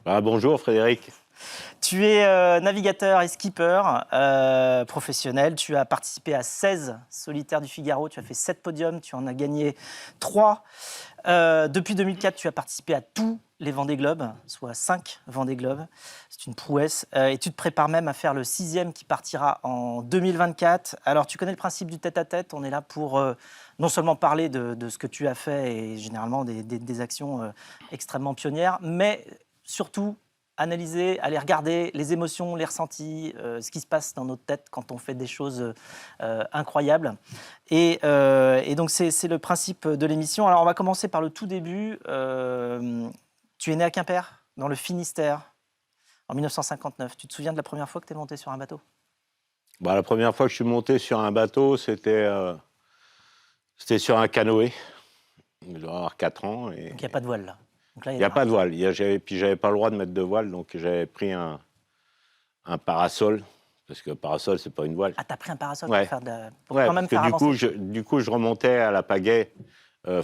Ah, bonjour Frédéric. Tu es navigateur et skipper professionnel. Tu as participé à 16 solitaires du Figaro. Tu as fait 7 podiums. Tu en as gagné 3. Depuis 2004, tu as participé à tous les Vendée Globe, soit 5 Vendée Globe. C'est une prouesse. Et tu te prépares même à faire le 6e qui partira en 2024. Alors, tu connais le principe du tête-à-tête. On est là pour non seulement parler de ce que tu as fait et généralement des actions extrêmement pionnières, mais surtout analyser, aller regarder les émotions, les ressentis, ce qui se passe dans notre tête quand on fait des choses incroyables. Et donc, c'est le principe de l'émission. Alors, on va commencer par le tout début. Tu es né à Quimper, dans le Finistère, en 1959. Tu te souviens de la première fois que tu es monté sur un bateau? Bah, la première fois que je suis monté sur un bateau, c'était sur un canoë. Je dois avoir 4 ans. Et Donc, il n'y a pas de voile, là. Donc là, il n'y a pas de voile. Puis j'avais pas le droit de mettre de voile, donc j'avais pris un parasol, parce que parasol, c'est pas une voile. Ah, t'as pris un parasol Ouais. pour faire pour Ouais, quand parce même que faire avancer. du coup, je remontais à la pagaie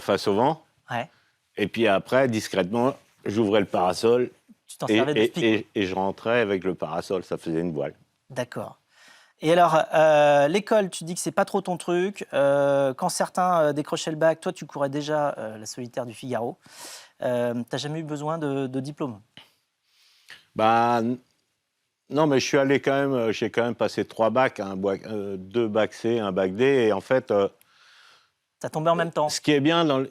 face au vent. Ouais. Et puis après, discrètement, j'ouvrais le parasol Tu t'en servais de spic. et je rentrais avec le parasol. Ça faisait une voile. D'accord. Et alors, l'école, tu dis que c'est pas trop ton truc. Quand certains décrochaient le bac, toi, tu courais déjà la solitaire du Figaro. T'as jamais eu besoin de diplôme? Bah, non, mais je suis allé quand même, j'ai quand même passé 3 bacs, 2 bacs C, un bac D. Et en fait, Ça tombait en même temps. ce qui est bien dans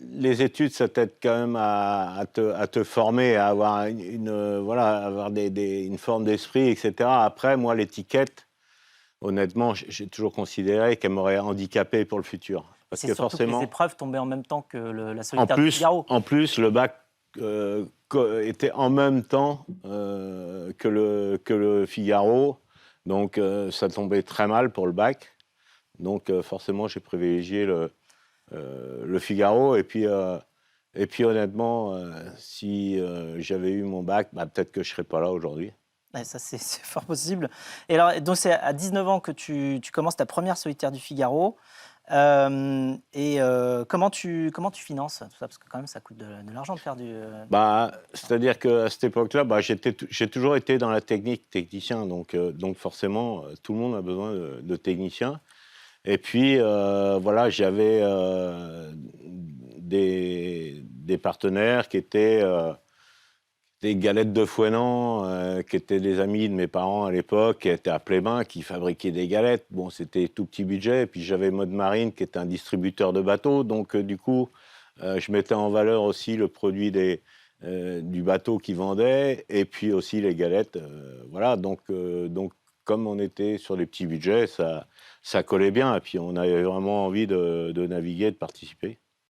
les études, ça t'aide quand même à te former, à avoir voilà, avoir une forme d'esprit, etc. Après, moi, l'étiquette, honnêtement, j'ai toujours considéré qu'elle m'aurait handicapé pour le futur. Parce C'est que surtout que les forcément, épreuves tombaient en même temps que la solitaire du Figaro. en plus, le bac était en même temps que le Figaro. Donc, ça tombait très mal pour le bac. Donc, forcément, j'ai privilégié le Figaro. Et puis honnêtement, si j'avais eu mon bac, bah, peut-être que je ne serais pas là aujourd'hui. Ouais, ça, c'est fort possible. Et alors, donc, c'est à 19 ans que tu commences ta première solitaire du Figaro. Comment tu finances tout ça? Parce que quand même, ça coûte de l'argent de faire du... Bah, c'est-à-dire qu'à cette époque-là, bah, j'ai toujours été dans la technique, technicien. Donc forcément, tout le monde a besoin de techniciens. Et puis, voilà, j'avais des partenaires qui étaient des Galettes de Fouesnant, qui étaient des amis de mes parents à l'époque, qui étaient à Plémin, qui fabriquaient des galettes. Bon, c'était tout petit budget. Et puis j'avais Mode Marine, qui était un distributeur de bateaux. Donc, du coup, je mettais en valeur aussi le produit du bateau qu'ils vendaient, et puis aussi les galettes. Voilà, donc, comme on était sur des petits budgets, ça collait bien. Et puis, on avait vraiment envie de naviguer, de participer.